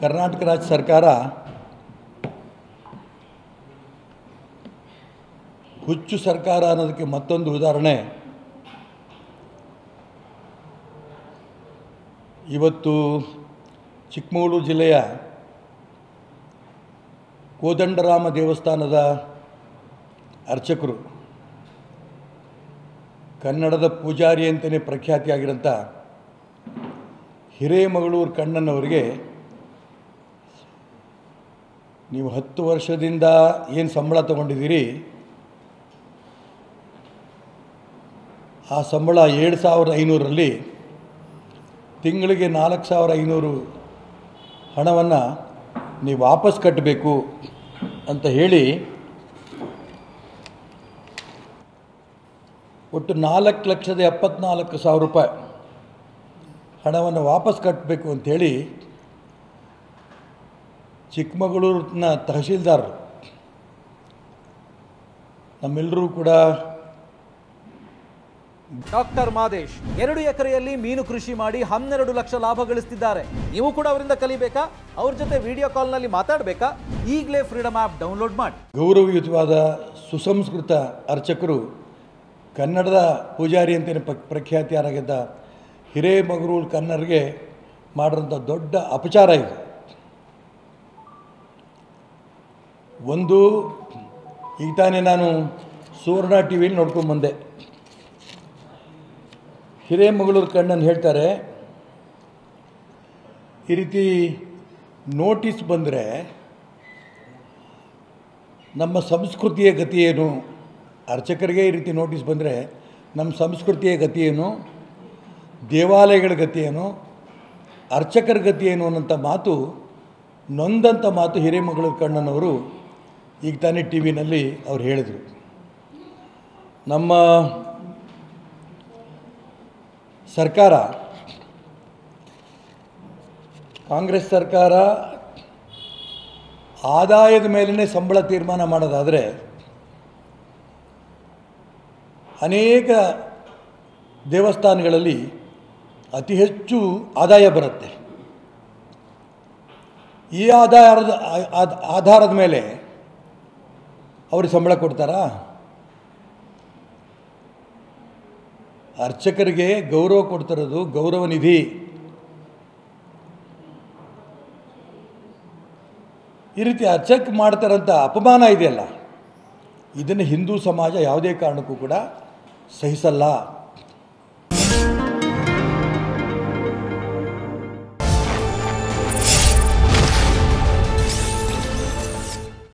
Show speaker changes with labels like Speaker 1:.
Speaker 1: ಕರ್ನಾಟಕ ರಾಜ್ಯ ಸರ್ಕಾರ ಹುಚ್ಚು ಸರ್ಕಾರ ಅನ್ನೋದಕ್ಕೆ ಮತ್ತೊಂದು ಉದಾಹರಣೆ ಇವತ್ತು ಚಿಕ್ಕಮಗಳೂರು ಜಿಲ್ಲೆಯ ಕೋದಂಡರಾಮ ದೇವಸ್ಥಾನದ ಅರ್ಚಕರು, ಕನ್ನಡದ ಪೂಜಾರಿ ಅಂತಲೇ ಪ್ರಖ್ಯಾತಿಯಾಗಿರೋಂಥ ಹಿರೇಮಗಳೂರು ಕಣ್ಣನವರಿಗೆ ನೀವು 10 ವರ್ಷದಿಂದ ಏನು ಸಂಬಳ ತಗೊಂಡಿದ್ದೀರಿ, ಆ ಸಂಬಳ 7,500ರಲ್ಲಿ ತಿಂಗಳಿಗೆ 4,500 ಹಣವನ್ನು ನೀವು ವಾಪಸ್ ಕಟ್ಟಬೇಕು ಅಂತ ಹೇಳಿ ಒಟ್ಟು 4,74,000 ರೂಪಾಯಿ ಹಣವನ್ನು ವಾಪಸ್ ಕಟ್ಟಬೇಕು ಅಂಥೇಳಿ ಚಿಕ್ಕಮಗಳೂರಿನ ತಹಶೀಲ್ದಾರರು ನಮ್ಮೆಲ್ಲರೂ ಕೂಡ
Speaker 2: ಡಾಕ್ಟರ್ ಮಾದೇಶ್ 2 ಎಕರೆಯಲ್ಲಿ ಮೀನು ಕೃಷಿ ಮಾಡಿ 12 ಲಕ್ಷ ಲಾಭ ಗಳಿಸ್ತಿದ್ದಾರೆ. ನೀವು ಕೂಡ ಅವರಿಂದ ಕಲಿಬೇಕಾ? ಅವ್ರ ಜೊತೆ ವಿಡಿಯೋ ಕಾಲ್ನಲ್ಲಿ ಮಾತಾಡಬೇಕಾ? ಈಗಲೇ ಫ್ರೀಡಮ್ ಆ್ಯಪ್ ಡೌನ್ಲೋಡ್ ಮಾಡಿ.
Speaker 1: ಗೌರವಯುತವಾದ ಸುಸಂಸ್ಕೃತ ಅರ್ಚಕರು, ಕನ್ನಡದ ಪೂಜಾರಿ ಅಂತಲೇ ಪ್ರಖ್ಯಾತಿಯಾಗಿದ್ದ ಹಿರೇಮಗಳೂರು ಕನ್ನಡರಿಗೆ ಮಾಡಿರೋಂಥ ದೊಡ್ಡ ಅಪಚಾರ ಇದು. ಒಂದು, ಈಗ ತಾನೇ ನಾನು ಸುವರ್ಣ ಟಿ ವಿಲಿ ನೋಡ್ಕೊಂಬಂದೆ. ಹಿರೇಮಗಳೂರು ಕಣ್ಣನ್ ಹೇಳ್ತಾರೆ, ಈ ರೀತಿ ನೋಟಿಸ್ ಬಂದರೆ ನಮ್ಮ ಸಂಸ್ಕೃತಿಯ ಗತಿ ಏನು, ಅರ್ಚಕರಿಗೆ ಈ ರೀತಿ ನೋಟಿಸ್ ಬಂದರೆ ನಮ್ಮ ಸಂಸ್ಕೃತಿಯ ಗತಿ ಏನು, ದೇವಾಲಯಗಳ ಗತಿ ಏನು, ಅರ್ಚಕರ ಗತಿ ಏನು ಅನ್ನೋಂಥ ಮಾತು, ನೊಂದಂಥ ಮಾತು ಹಿರೇಮಗಳೂರು ಕಣ್ಣನವರು ಈಗ ತಾನೇ ಟಿ ವಿನಲ್ಲಿ ಅವ್ರು ಹೇಳಿದರು. ನಮ್ಮ ಸರ್ಕಾರ, ಕಾಂಗ್ರೆಸ್ ಸರ್ಕಾರ ಆದಾಯದ ಮೇಲೇ ಸಂಬಳ ತೀರ್ಮಾನ ಮಾಡೋದಾದರೆ ಅನೇಕ ದೇವಸ್ಥಾನಗಳಲ್ಲಿ ಅತಿ ಹೆಚ್ಚು ಆದಾಯ ಬರುತ್ತೆ. ಈ ಆಧಾರದ ಮೇಲೆ ಅವ್ರಿಗೆ ಸಂಬಳ ಕೊಡ್ತಾರಾ? ಅರ್ಚಕರಿಗೆ ಗೌರವ ಕೊಡ್ತಿರೋದು ಗೌರವ ನಿಧಿ. ಈ ರೀತಿ ಅರ್ಚಕ ಮಾಡ್ತಾರಂಥ ಅಪಮಾನ ಇದೆಯಲ್ಲ, ಇದನ್ನು ಹಿಂದೂ ಸಮಾಜ ಯಾವುದೇ ಕಾರಣಕ್ಕೂ ಕೂಡ ಸಹಿಸಲ್ಲ.